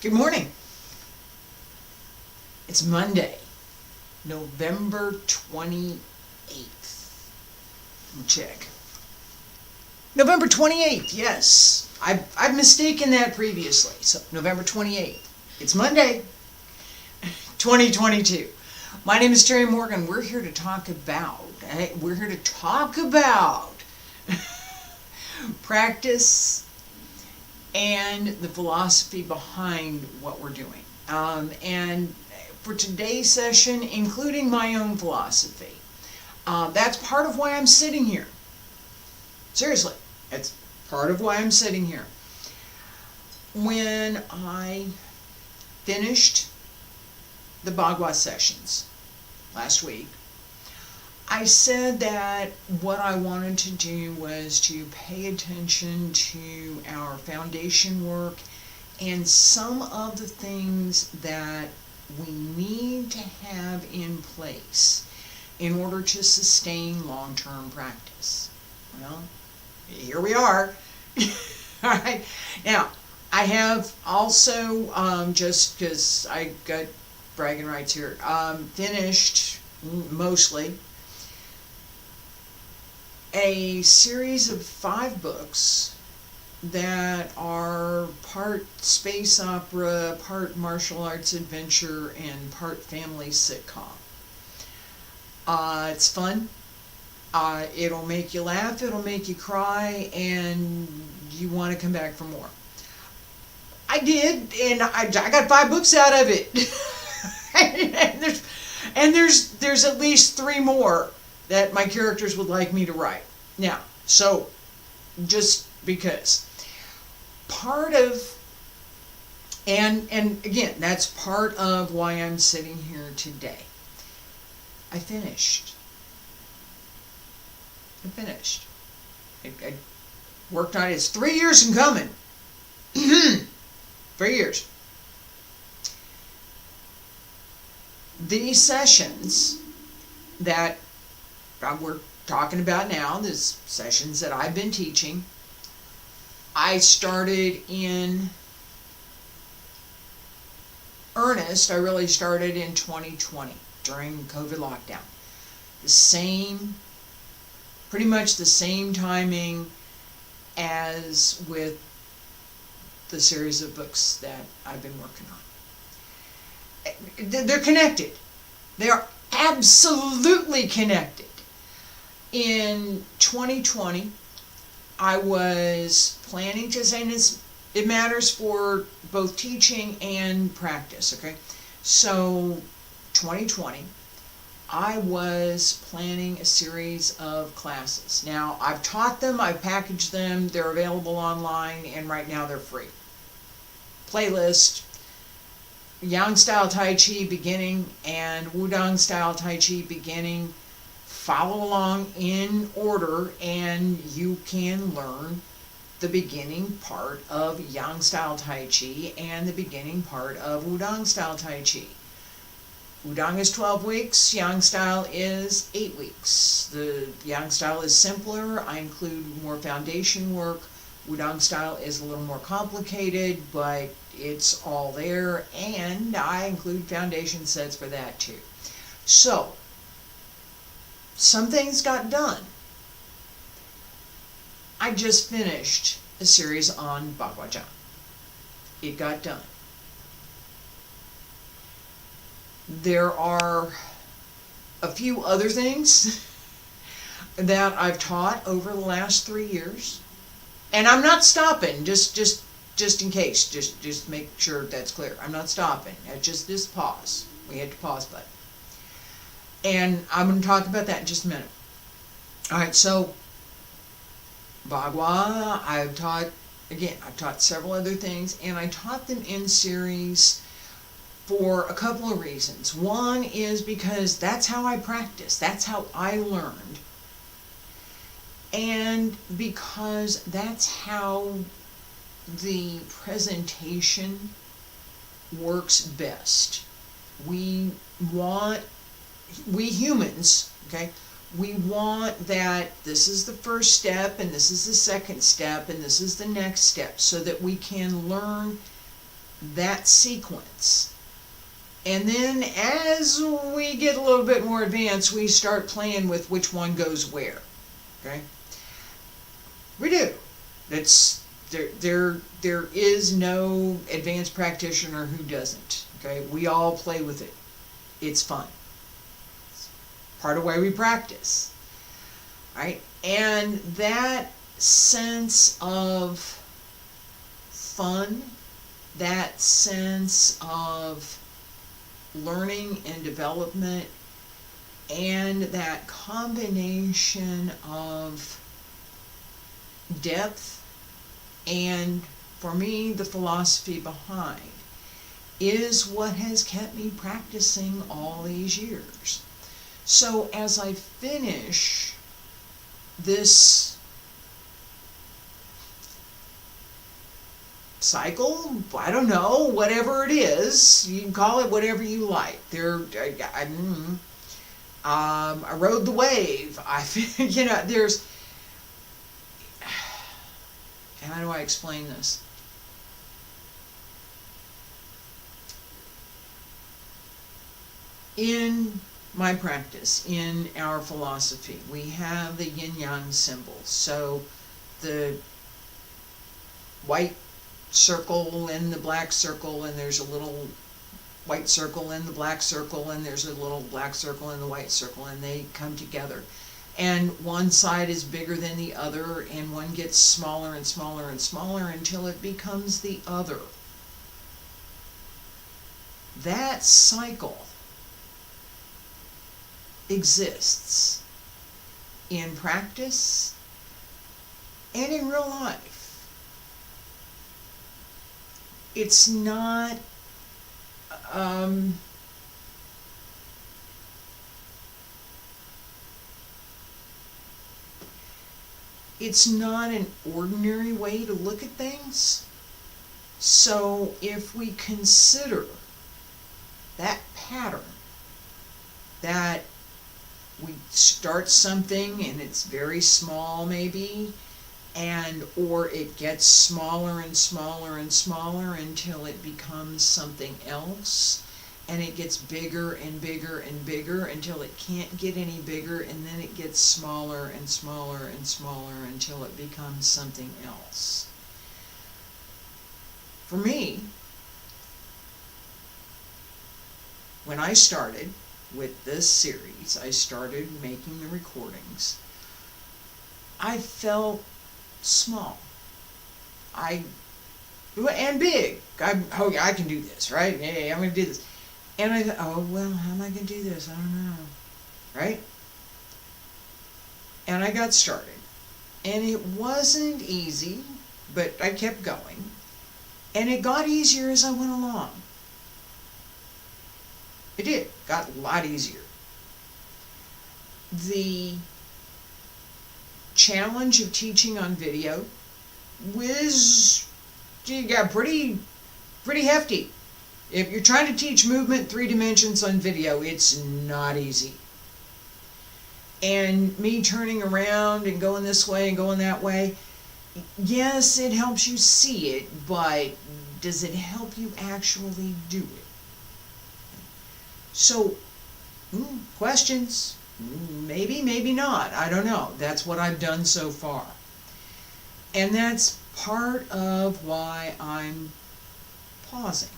Good morning. It's Monday, November 28th. Let me check. November 28th, yes. I've mistaken that previously. So, November 28th. It's Monday, 2022. My name is Terry Morgan. We're here to talk about practice and the philosophy behind what we're doing. And for today's session, including my own philosophy. That's part of why I'm sitting here. Seriously, it's part of why I'm sitting here. When I finished the Bagua sessions last week, I said that what I wanted to do was to pay attention to our foundation work and some of the things that we need to have in place in order to sustain long-term practice. Well, here we are. All right. Now, I have also, just because I got bragging rights here, finished mostly a series of 5 books that are part space opera, part martial arts adventure, and part family sitcom. It's fun. It'll make you laugh, it'll make you cry, and you want to come back for more. I did, and I got 5 books out of it. and there's at least 3 more that my characters would like me to write. Now, so, just because. Part of, and again, that's part of why I'm sitting here today. I finished. I worked on it. It's 3 years in coming. 3 years. These sessions that we're talking about now, the sessions that I've been teaching, I started in earnest. I really started in 2020 during COVID lockdown. Pretty much the same timing as with the series of books that I've been working on. They're connected. They are absolutely connected. In 2020, I was planning to say it matters for both teaching and practice, okay? So, 2020, I was planning a series of classes. Now, I've taught them, I've packaged them, they're available online, and right now they're free. Playlist: Yang Style Tai Chi beginning and Wudang Style Tai Chi beginning. Follow along in order, and you can learn the beginning part of Yang Style Tai Chi and the beginning part of Wudang Style Tai Chi. Wudang is 12 weeks, Yang Style is 8 weeks. The Yang Style is simpler. I include more foundation work. Wudang Style is a little more complicated, but it's all there, and I include foundation sets for that too. So, some things got done. I just finished a series on Bagua. It got done. There are a few other things that I've taught over the last 3 years, and I'm not stopping. Just in case, just make sure that's clear. I'm not stopping. Just this pause. We hit the pause button. And I'm going to talk about that in just a minute. Alright, so Bagua, I've taught several other things, and I taught them in series for a couple of reasons. One is because that's how I practice, that's how I learned, and because that's how the presentation works best. We humans, okay, we want that this is the first step, and this is the second step, and this is the next step, so that we can learn that sequence. And then as we get a little bit more advanced, we start playing with which one goes where. Okay? We do. It's there is no advanced practitioner who doesn't. Okay? We all play with it. It's fun. It's part of why we practice. Right? And that sense of fun, that sense of learning and development, and that combination of depth and, for me, the philosophy behind is what has kept me practicing all these years. So as I finish this cycle, I don't know, whatever it is, you can call it whatever you like. I rode the wave. There's, how do I explain this? In my practice, in our philosophy, we have the yin-yang symbols. So the white circle and the black circle, and there's a little white circle in the black circle, and there's a little black circle in the white circle, and they come together. And one side is bigger than the other, and one gets smaller and smaller and smaller until it becomes the other. That cycle exists in practice and in real life. It's not it's not an ordinary way to look at things. So if we consider that pattern, that we start something and it's very small maybe, and or it gets smaller and smaller and smaller until it becomes something else, and it gets bigger and bigger and bigger until it can't get any bigger, and then it gets smaller and smaller and smaller until it becomes something else. For me, when I started with this series, I started making the recordings, I felt small. And big. I can do this, right? Yeah, I'm going to do this. And I thought, oh, well, how am I going to do this? I don't know. Right? And I got started. And it wasn't easy, but I kept going. And it got easier as I went along. It did. Got a lot easier. The challenge of teaching on video got pretty hefty. If you're trying to teach movement 3 dimensions on video, it's not easy. And me turning around and going this way and going that way, yes, it helps you see it, but does it help you actually do it? So, questions? Maybe, maybe not. I don't know. That's what I've done so far. And that's part of why I'm pausing.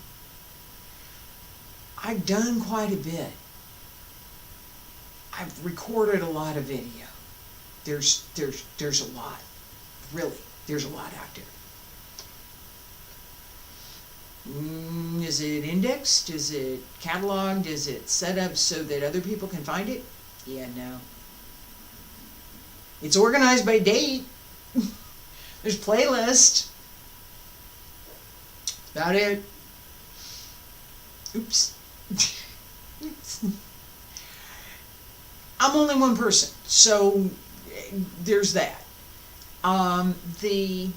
I've done quite a bit. I've recorded a lot of video. There's a lot. Really, there's a lot out there. Is it indexed? Is it cataloged? Is it set up so that other people can find it? Yeah, no. It's organized by date. There's playlist. About it. Oops. Oops. I'm only one person, so there's that. The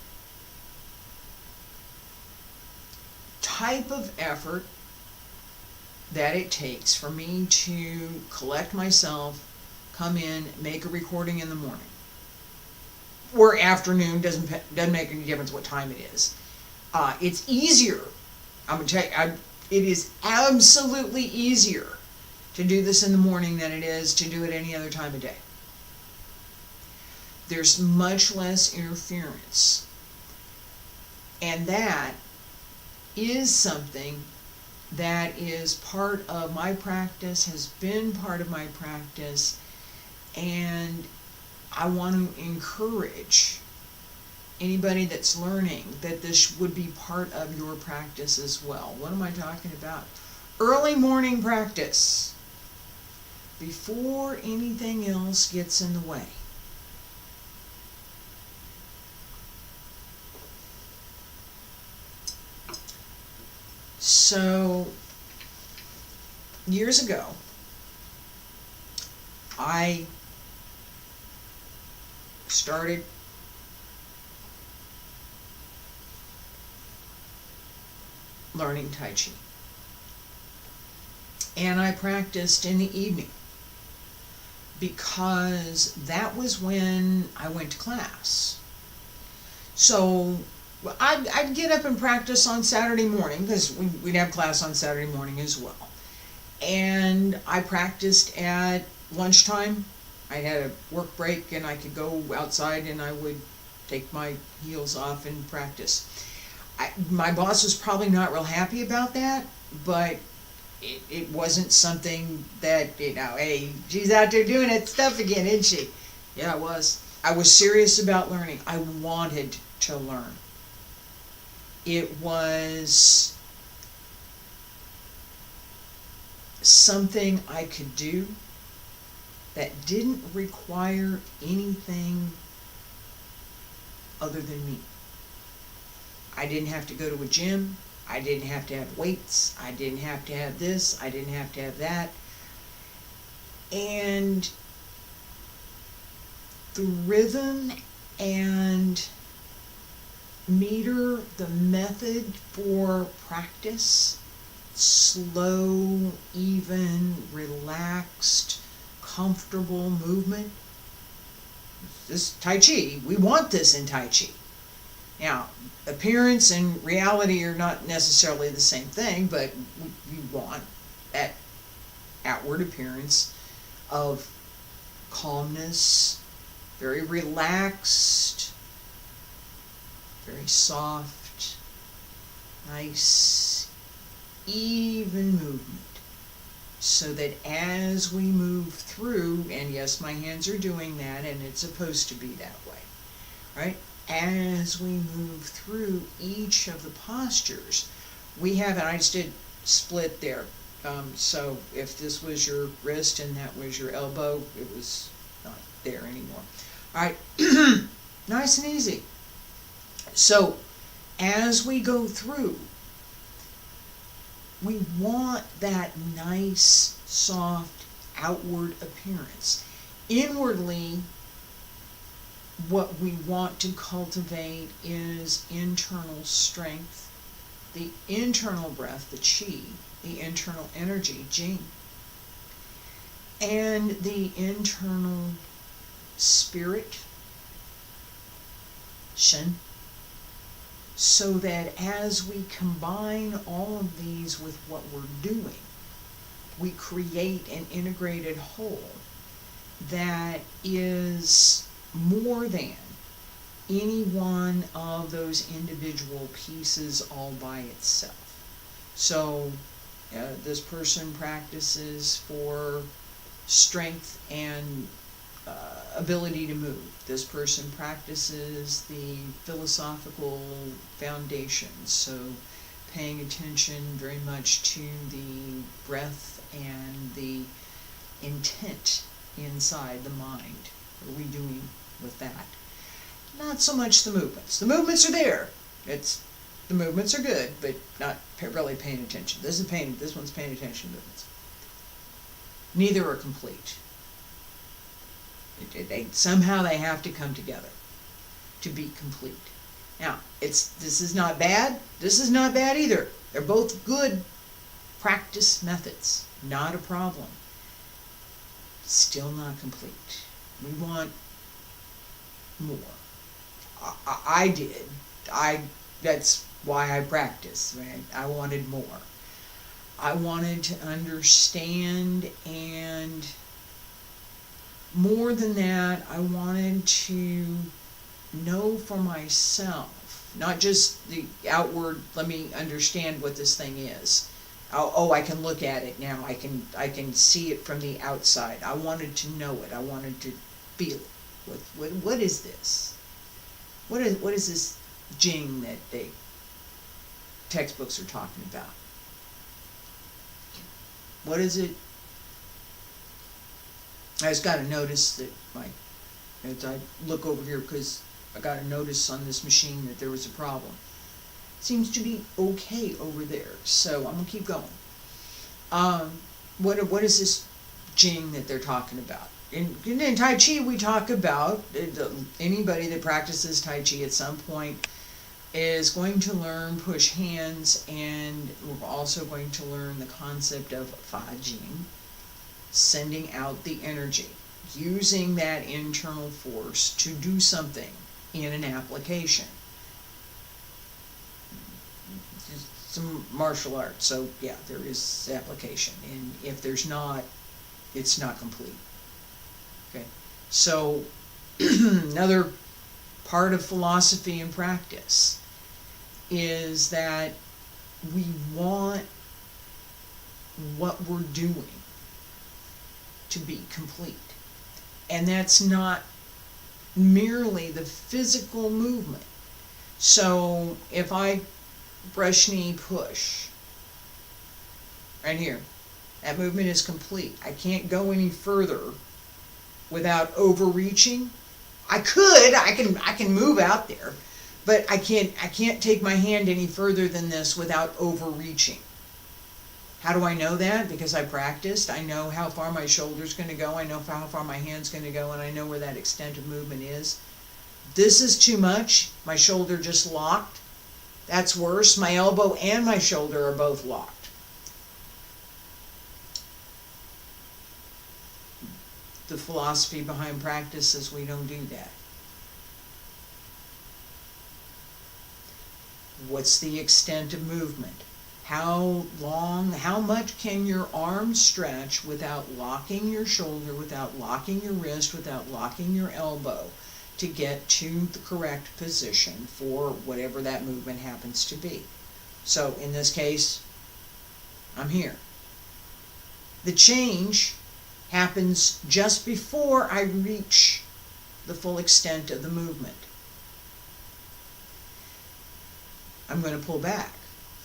type of effort that it takes for me to collect myself, come in, make a recording in the morning or afternoon, doesn't make any difference what time it is. It's easier I'm gonna tell you, it is absolutely easier to do this in the morning than it is to do it any other time of day. There's much less interference. And that is something that is part of my practice, has been part of my practice, and I want to encourage anybody that's learning that this would be part of your practice as well. What am I talking about? Early morning practice, before anything else gets in the way. So, years ago, I started learning Tai Chi. And I practiced in the evening because that was when I went to class. So I'd get up and practice on Saturday morning because we'd have class on Saturday morning as well. And I practiced at lunchtime. I had a work break and I could go outside and I would take my heels off and practice. My boss was probably not real happy about that, but it wasn't something that, hey, she's out there doing that stuff again, isn't she? Yeah, I was. I was serious about learning. I wanted to learn. It was something I could do that didn't require anything other than me. I didn't have to go to a gym. I didn't have to have weights. I didn't have to have this. I didn't have to have that. And the rhythm and meter, the method for practice, slow, even, relaxed, comfortable movement. This Tai Chi, we want this in Tai Chi. Now, appearance and reality are not necessarily the same thing, but we want that outward appearance of calmness, very relaxed, very soft, nice, even movement. So that as we move through, and yes, my hands are doing that, and it's supposed to be that way, right? As we move through each of the postures, we have, and I just did split there. So if this was your wrist and that was your elbow, it was not there anymore. All right, nice and easy. So as we go through, we want that nice, soft, outward appearance. Inwardly, what we want to cultivate is internal strength, the internal breath, the Qi, the internal energy, Jing, and the internal spirit, Shen, so that as we combine all of these with what we're doing, we create an integrated whole that is more than any one of those individual pieces all by itself. So this person practices for strength and ability to move. This person practices the philosophical foundations, so paying attention very much to the breath and the intent inside the mind. What are we doing with that? Not so much the movements. The movements are there. The movements are good, but not really paying attention. This one's paying attention to movements. Neither are complete. Somehow they have to come together to be complete. Now, this is not bad. This is not bad either. They're both good practice methods. Not a problem. Still not complete. We want more. I did. That's why I practice, right? I wanted more. I wanted to understand, and more than that, I wanted to know for myself, not just the outward, let me understand what this thing is. Oh, I can look at it now. I can see it from the outside. I wanted to know it. I wanted to feel it. What is this? What is this jing that they textbooks are talking about? What is it? I just got to notice that as I look over here, because I got a notice on this machine that there was a problem. Seems to be okay over there, so I'm gonna keep going. What is this jing that they're talking about? In Tai Chi, we talk about anybody that practices Tai Chi at some point is going to learn push hands, and we're also going to learn the concept of Fa Jing, sending out the energy, using that internal force to do something in an application. Some martial arts, so yeah, there is application, and if there's not, it's not complete. Okay, so another part of philosophy and practice is that we want what we're doing to be complete, and that's not merely the physical movement. So if I brush, knee, push right here, that movement is complete. I can't go any further without overreaching. I can move out there, but I can't take my hand any further than this without overreaching. How do I know that? Because I practiced. I know how far my shoulder's going to go. I know how far my hand's going to go, and I know where that extent of movement is. This is too much. My shoulder just locked. That's worse. My elbow and my shoulder are both locked. The philosophy behind practice is we don't do that. What's the extent of movement? How long, how much can your arm stretch without locking your shoulder, without locking your wrist, without locking your elbow, to get to the correct position for whatever that movement happens to be? So in this case, I'm here. The change happens just before I reach the full extent of the movement. I'm going to pull back.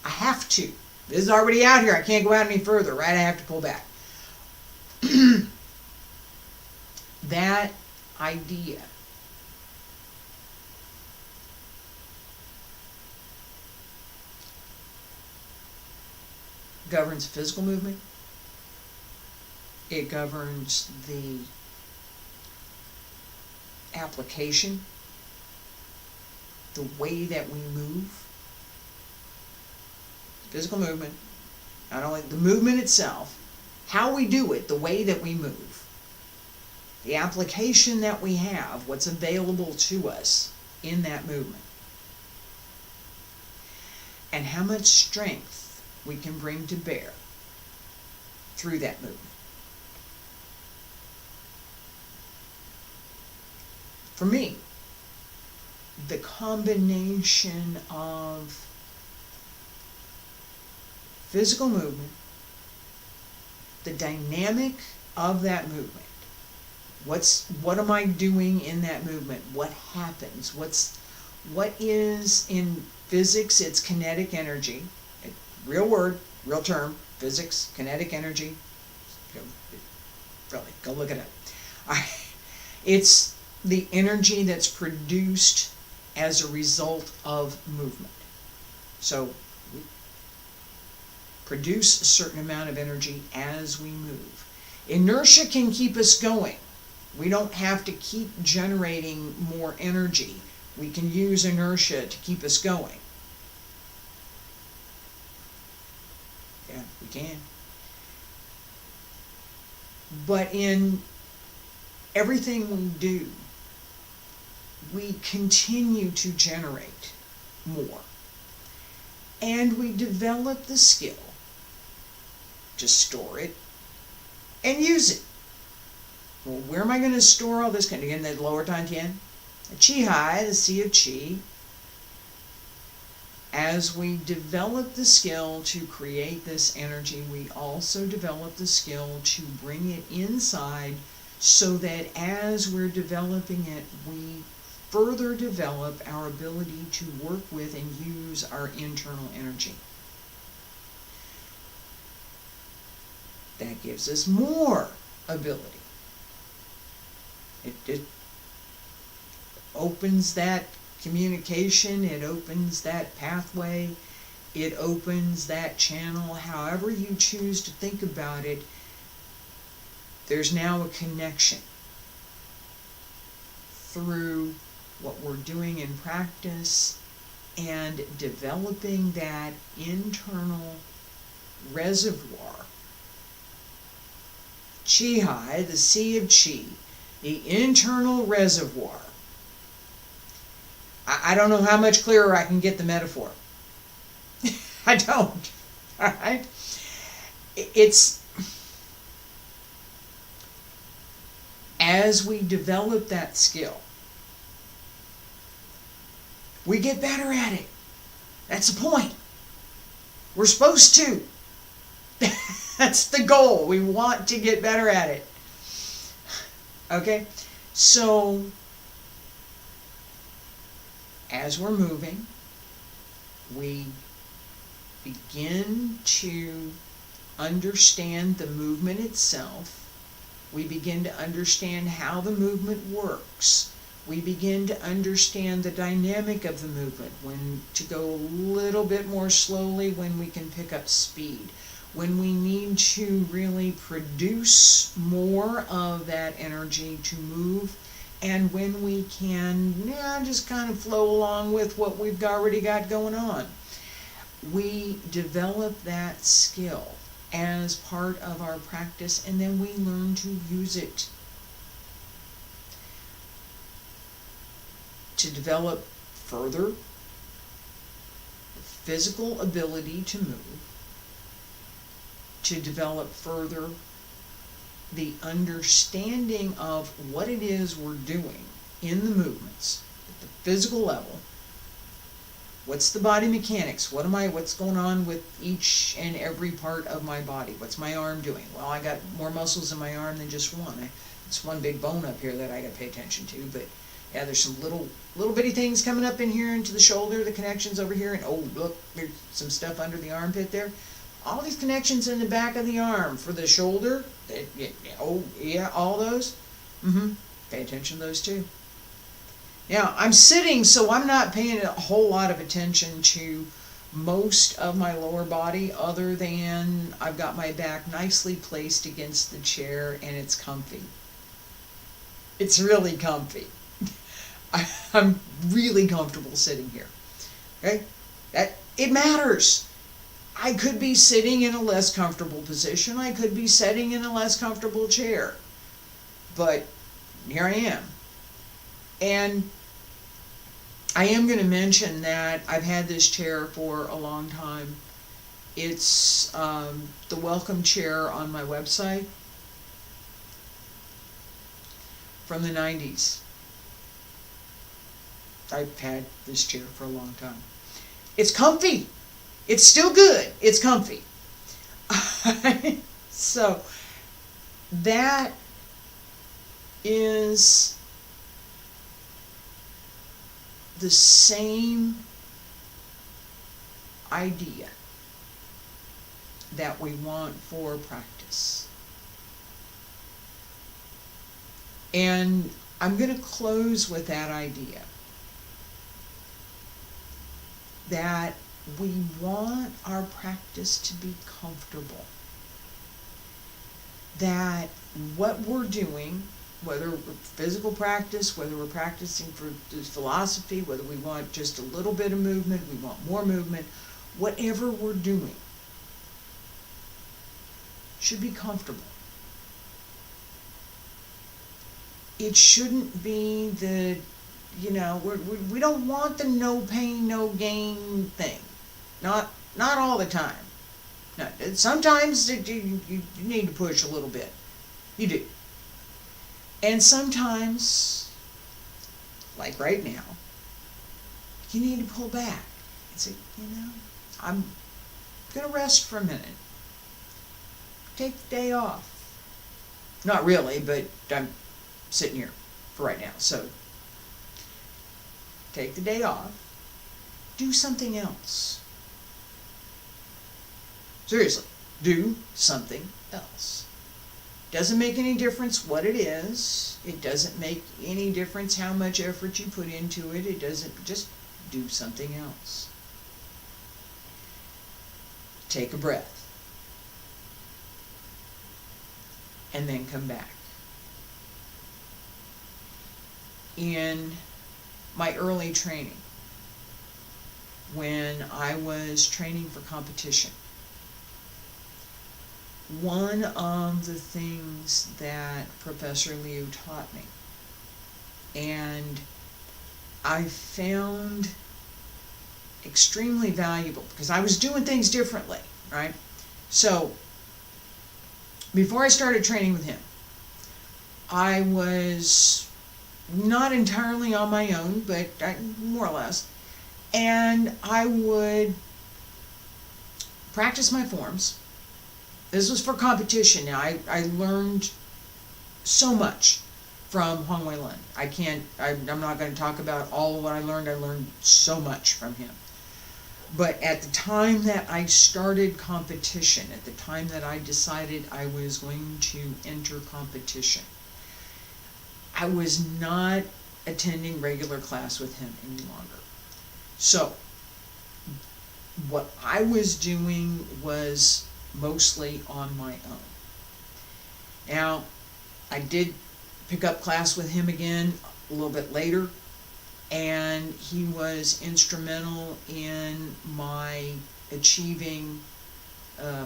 I have to. This is already out here. I can't go out any further, right? I have to pull back. That idea governs physical movement. It governs the application, the way that we move. Physical movement, not only the movement itself, how we do it, the way that we move, the application that we have, what's available to us in that movement, and how much strength we can bring to bear through that movement. For me, the combination of physical movement, the dynamic of that movement, what am I doing in that movement? What happens? What is in physics? It's kinetic energy. Real word, real term, physics, kinetic energy. Really, go look it up. It's the energy that's produced as a result of movement. So we produce a certain amount of energy as we move. Inertia can keep us going. We don't have to keep generating more energy. We can use inertia to keep us going. Yeah, we can. But in everything we do, we continue to generate more. And we develop the skill to store it and use it. Well, where am I going to store all this? Again, the lower Dantian, the Qi Hai, the Sea of Qi. As we develop the skill to create this energy, we also develop the skill to bring it inside so that as we're developing it, we further develop our ability to work with and use our internal energy. That gives us more ability. It opens that communication, it opens that pathway, it opens that channel, however you choose to think about it. There's now a connection through what we're doing in practice and developing that internal reservoir. Qi Hai, the Sea of Qi, the internal reservoir. I don't know how much clearer I can get the metaphor. I don't. All right? It's as we develop that skill, we get better at it. That's the point. We're supposed to. That's the goal. We want to get better at it. Okay? So, as we're moving, we begin to understand the movement itself. We begin to understand how the movement works. We begin to understand the dynamic of the movement, when to go a little bit more slowly, when we can pick up speed, when we need to really produce more of that energy to move, and when we can just kind of flow along with what we've already got going on. We develop that skill as part of our practice, and then we learn to use it to develop further the physical ability to move, to develop further the understanding of what it is we're doing in the movements at the physical level. What's the body mechanics? What's going on with each and every part of my body? What's my arm doing? Well, I got more muscles in my arm than just one. It's one big bone up here that I got to pay attention to, but yeah, there's some little bitty things coming up in here into the shoulder, the connections over here, and oh, look, there's some stuff under the armpit there. All these connections in the back of the arm for the shoulder, all those. Pay attention to those too. Now, I'm sitting, so I'm not paying a whole lot of attention to most of my lower body, other than I've got my back nicely placed against the chair and it's comfy. It's really comfy. I'm really comfortable sitting here. Okay? It matters. I could be sitting in a less comfortable position. I could be sitting in a less comfortable chair. But here I am. And I am going to mention that I've had this chair for a long time. It's the welcome chair on my website from the 90s. I've had this chair for a long time. It's comfy. It's still good. It's comfy. So that is the same idea that we want for practice. And I'm going to close with that idea that we want our practice to be comfortable. That what we're doing, whether we're physical practice, whether we're practicing for philosophy, whether we want just a little bit of movement, we want more movement, whatever we're doing should be comfortable. It shouldn't be the, we don't want the no pain, no gain thing. Not all the time. No, sometimes you need to push a little bit. You do. And sometimes, like right now, you need to pull back and say, I'm going to rest for a minute. Take the day off. Not really, but I'm sitting here for right now. So, take the day off. Do something else. Seriously, do something else. Doesn't make any difference what it is. It doesn't make any difference how much effort you put into it. It doesn't, just do something else. Take a breath. And then come back. In my early training, when I was training for competition, one of the things that Professor Liu taught me, and I found extremely valuable, because I was doing things differently, right? So, before I started training with him, I was not entirely on my own, but more or less, and I would practice my forms. This was for competition. Now, I learned so much from Huang Weilun. I'm not going to talk about all of what I learned. I learned so much from him. But at the time that I started competition, at the time that I decided I was going to enter competition, I was not attending regular class with him any longer. So, what I was doing was mostly on my own. Now, I did pick up class with him again a little bit later, and he was instrumental in my achieving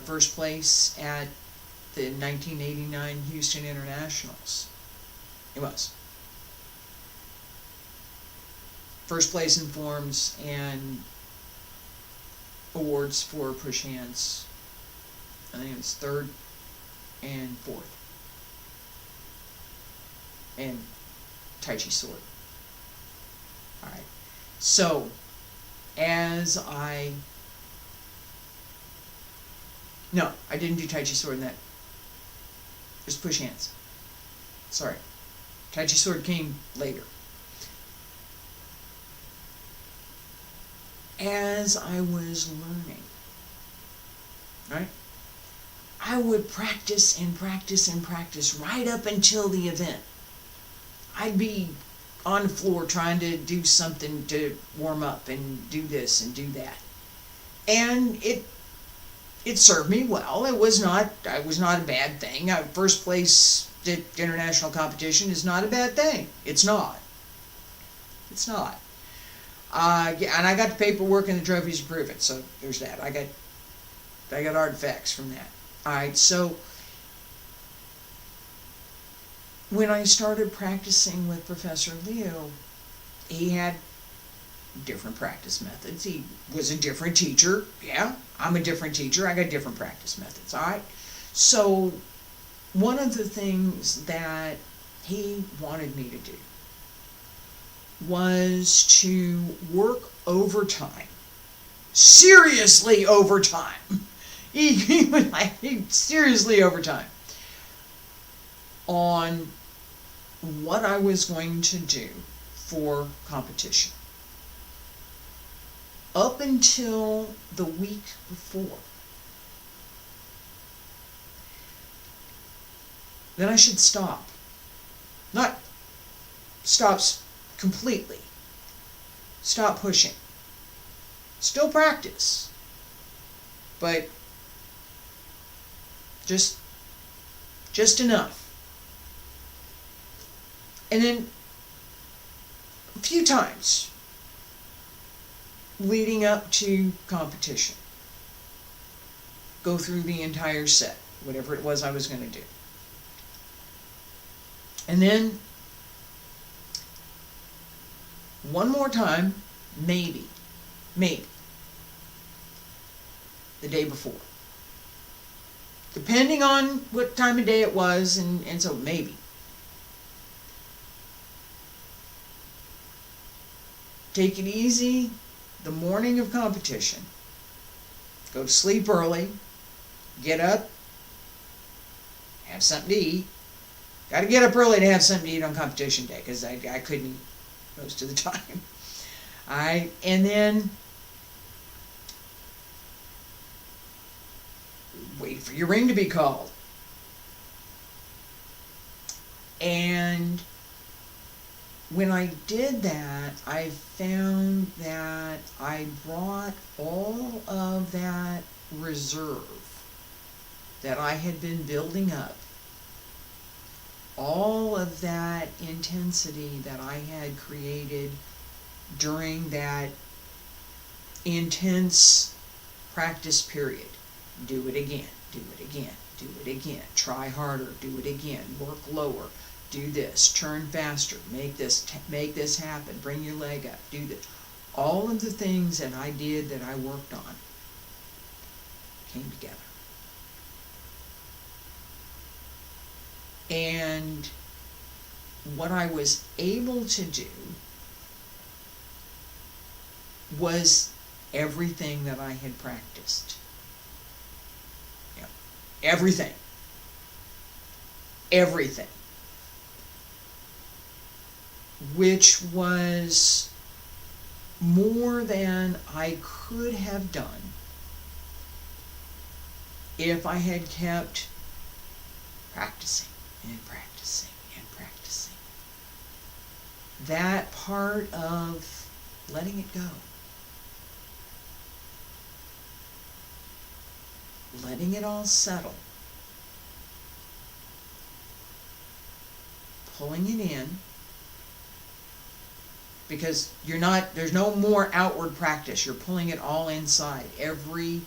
first place at the 1989 Houston Internationals. It was. First place in forms and awards for push hands. I think it was third and fourth. And Tai Chi sword. Alright. So, no, I didn't do Tai Chi sword in that. It was push hands. Sorry. Tai Chi sword came later. As I was learning, right, I would practice and practice and practice right up until the event. I'd be on the floor trying to do something to warm up and do this and do that. And it served me well. It was not a bad thing. First place at international competition is not a bad thing. It's not. It's not. And I got the paperwork and the trophies to prove it. So there's that. I got artifacts from that. All right. So when I started practicing with Professor Liu, he had different practice methods. He was a different teacher. Yeah, I'm a different teacher. I got different practice methods. All right. So one of the things that he wanted me to do was to work overtime. Seriously overtime. He was like, seriously overtime. On what I was going to do for competition. Up until the week before. Then I should stop. Not stops completely. Stop pushing. Still practice. But just enough. And then a few times leading up to competition. Go through the entire set, whatever it was I was going to do. And then one more time, maybe, the day before. Depending on what time of day it was, and so maybe. Take it easy the morning of competition. Go to sleep early. Get up. Have something to eat. Got to get up early to have something to eat on competition day, because I couldn't eat most of the time. Alright, and then wait for your ring to be called. And when I did that, I found that I brought all of that reserve that I had been building up, all of that intensity that I had created during that intense practice period. Do it again, do it again, do it again, try harder, do it again, work lower, do this, turn faster, make this happen, bring your leg up, do this. All of the things that I did, that I worked on, came together. And what I was able to do was everything that I had practiced. Yeah. Everything. Everything. Which was more than I could have done if I had kept practicing and practicing and practicing. That part of letting it go. Letting it all settle. Pulling it in. Because there's no more outward practice. You're pulling it all inside. Every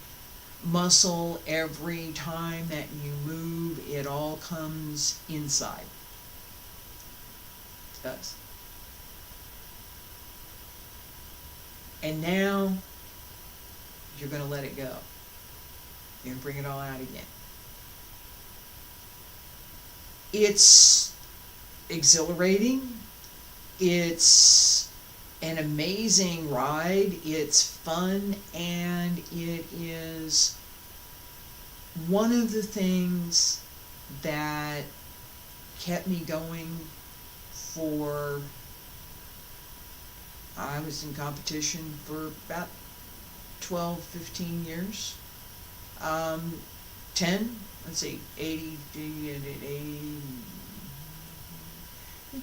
muscle, every time that you move, it all comes inside. It does. And now you're going to let it go. You're going to bring it all out again. It's exhilarating. It's an amazing ride. It's fun, and it is one of the things that kept me going for, I was in competition for about 12, 15 years. 10, let's see,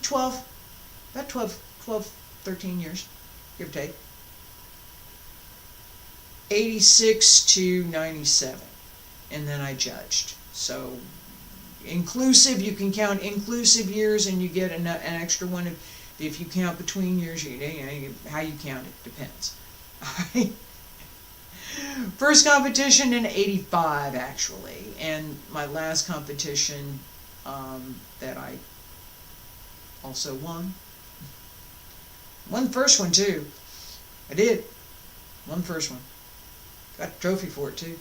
12, about 12, 13 years, give or take. 86 to 97, and then I judged. So inclusive, you can count inclusive years, and you get an extra one. If you count between years, how you count it depends. First competition in 85, actually, and my last competition that I also won. Won the first one too. I did. Won the first one. Got a trophy for it too.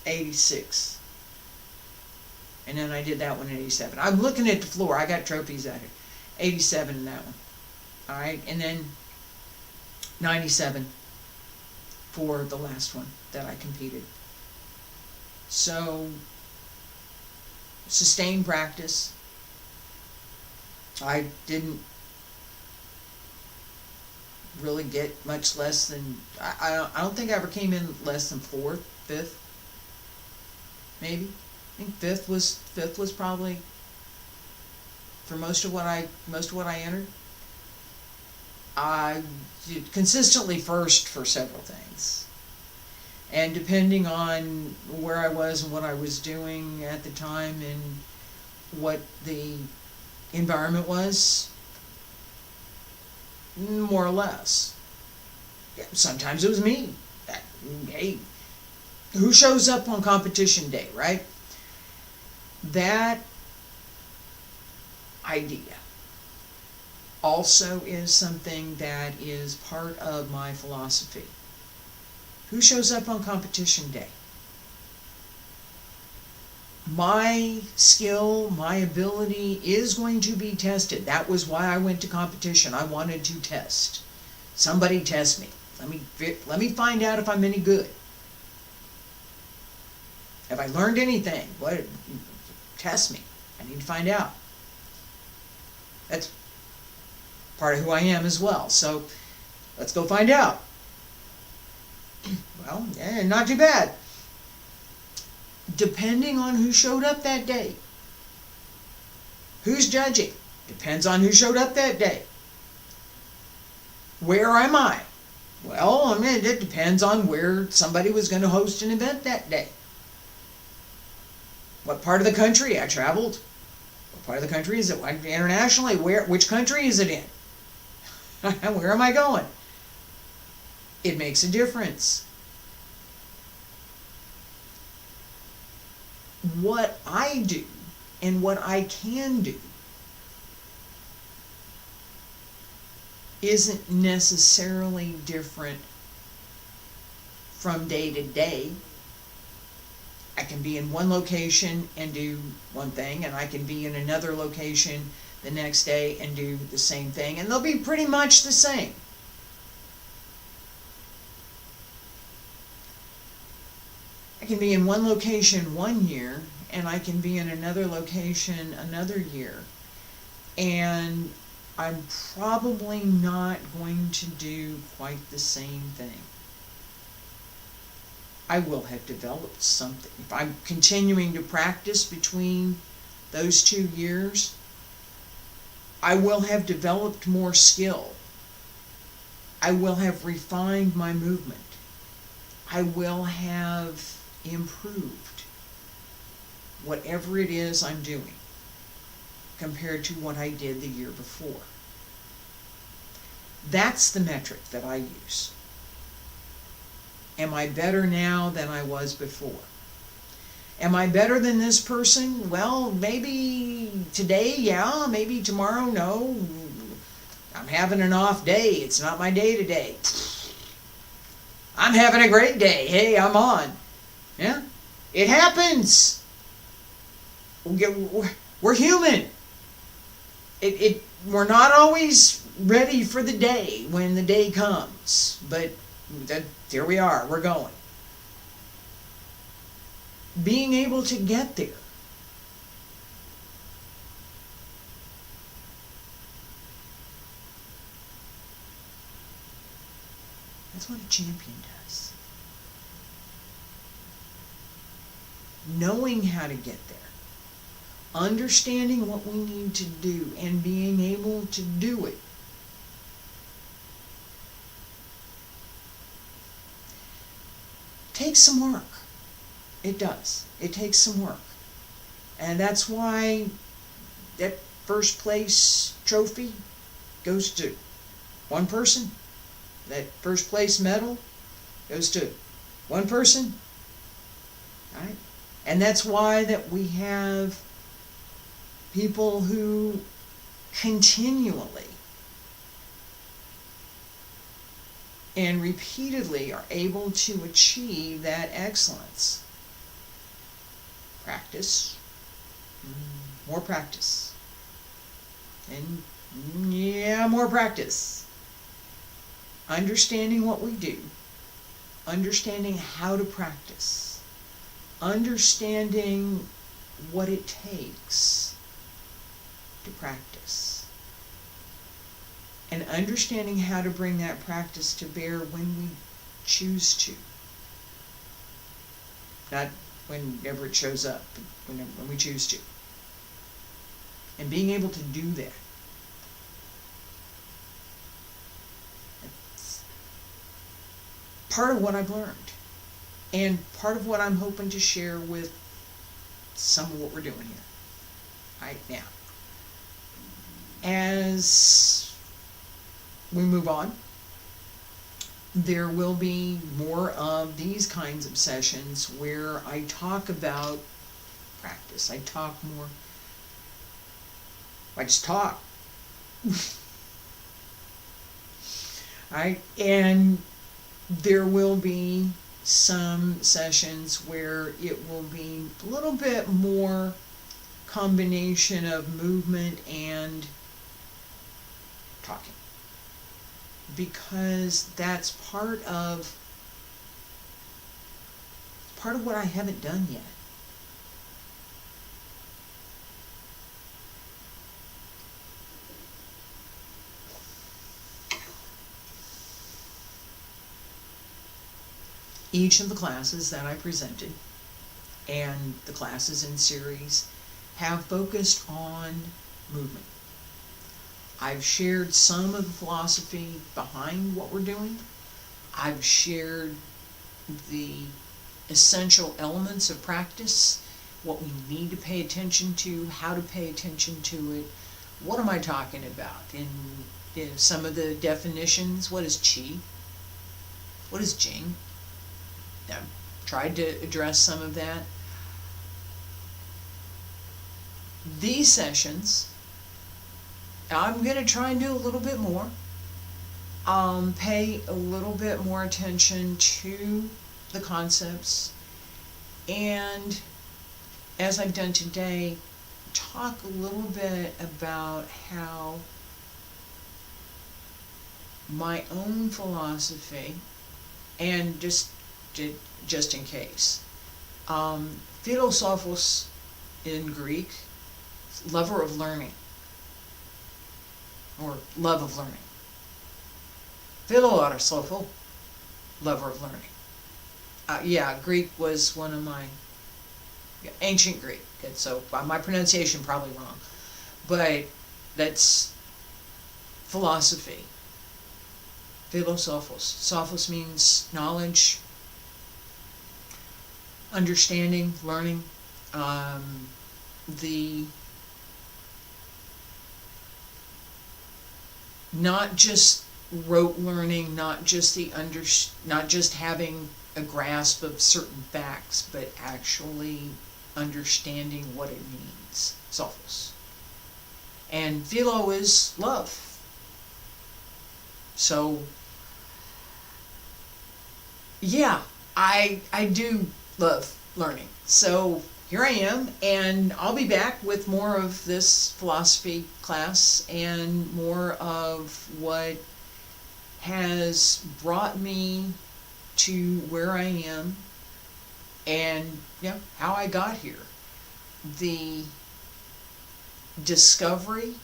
86. And then I did that one in 87. I'm looking at the floor. I got trophies out here. 87 in that one. Alright, and then 97 for the last one that I competed. So, sustained practice. I didn't really get much less than, I don't think I ever came in less than 4th, 5th, maybe. I think fifth was probably for most of what I entered. I did consistently first for several things, and depending on where I was and what I was doing at the time and what the environment was, more or less. Yeah, sometimes it was me. Hey, who shows up on competition day, right? That idea also is something that is part of my philosophy. Who shows up on competition day? My skill, my ability is going to be tested. That was why I went to competition. I wanted to test. Somebody test me. Let me find out if I'm any good. Have I learned anything? What? Test me. I need to find out. That's part of who I am as well. So let's go find out. Well, yeah, not too bad. Depending on who showed up that day. Who's judging? Depends on who showed up that day. Where am I? Well, I mean, it depends on where somebody was going to host an event that day. What part of the country I traveled? What part of the country is it? Internationally, which country is it in? Where am I going? It makes a difference. What I do and what I can do isn't necessarily different from day to day. I can be in one location and do one thing, and I can be in another location the next day and do the same thing, and they'll be pretty much the same. I can be in one location one year, and I can be in another location another year, and I'm probably not going to do quite the same thing. I will have developed something. If I'm continuing to practice between those 2 years, I will have developed more skill. I will have refined my movement. I will have improved whatever it is I'm doing compared to what I did the year before. That's the metric that I use. Am I better now than I was before? Am I better than this person? Well, maybe today, yeah. Maybe tomorrow, no. I'm having an off day. It's not my day today. I'm having a great day. Hey, I'm on. Yeah, it happens. We're human. We're not always ready for the day when the day comes, but here we are. We're going. Being able to get there. That's what a champion does. Knowing how to get there. Understanding what we need to do and being able to do it. Takes some work. It does. It takes some work. And that's why that first place trophy goes to one person. That first place medal goes to one person. All right? And that's why that we have people who continually and repeatedly are able to achieve that excellence. Practice, more practice, and yeah, more practice. Understanding what we do, understanding how to practice, understanding what it takes to practice, and understanding how to bring that practice to bear when we choose to. Not whenever it shows up, but when we choose to. And being able to do that. That's part of what I've learned. And part of what I'm hoping to share with some of what we're doing here. Right now. As we move on, there will be more of these kinds of sessions where I talk about practice. I talk more. I just talk. right? And there will be some sessions where it will be a little bit more combination of movement and talking, because that's part of what I haven't done yet. Each of the classes that I presented and the classes in series have focused on movement. I've shared some of the philosophy behind what we're doing. I've shared the essential elements of practice, what we need to pay attention to, how to pay attention to it. What am I talking about? In some of the definitions, what is qi? What is jing? I've tried to address some of that. These sessions, I'm going to try and do a little bit more. Pay a little bit more attention to the concepts, and as I've done today, talk a little bit about how my own philosophy, and just in case, philosophos in Greek, lover of learning, or love of learning. Philosopho, lover of learning. Greek was one of my, ancient Greek, and so my pronunciation probably wrong, but that's philosophy. Philosophos. Sophos means knowledge, understanding, learning. The not just rote learning, not just having a grasp of certain facts, but actually understanding what it means. Sophos. And philo is love. So yeah, I do love learning. So here I am, and I'll be back with more of this philosophy class and more of what has brought me to where I am, and how I got here. The discovery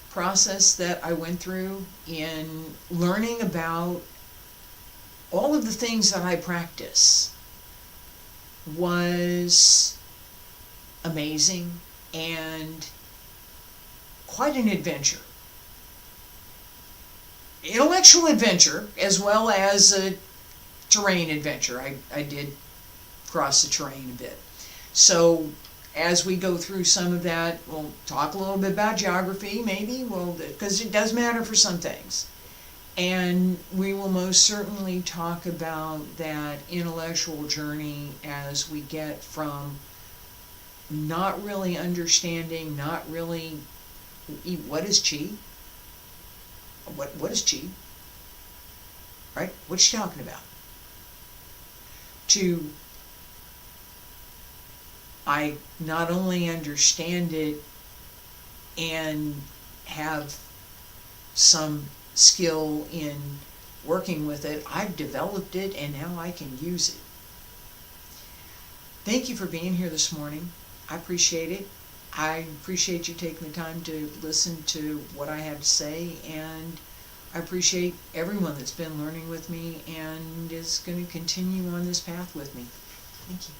process that I went through in learning about all of the things that I practice was amazing and quite an adventure. Intellectual adventure as well as a terrain adventure. I did cross the terrain a bit. So as we go through some of that, we'll talk a little bit about geography, maybe, because it does matter for some things. And we will most certainly talk about that intellectual journey as we get from not really understanding, not really, what is qi? What is qi? Right? What's she talking about? To I not only understand it and have some skill in working with it, I've developed it and now I can use it. Thank you for being here this morning. I appreciate it. I appreciate you taking the time to listen to what I have to say, and I appreciate everyone that's been learning with me and is going to continue on this path with me. Thank you.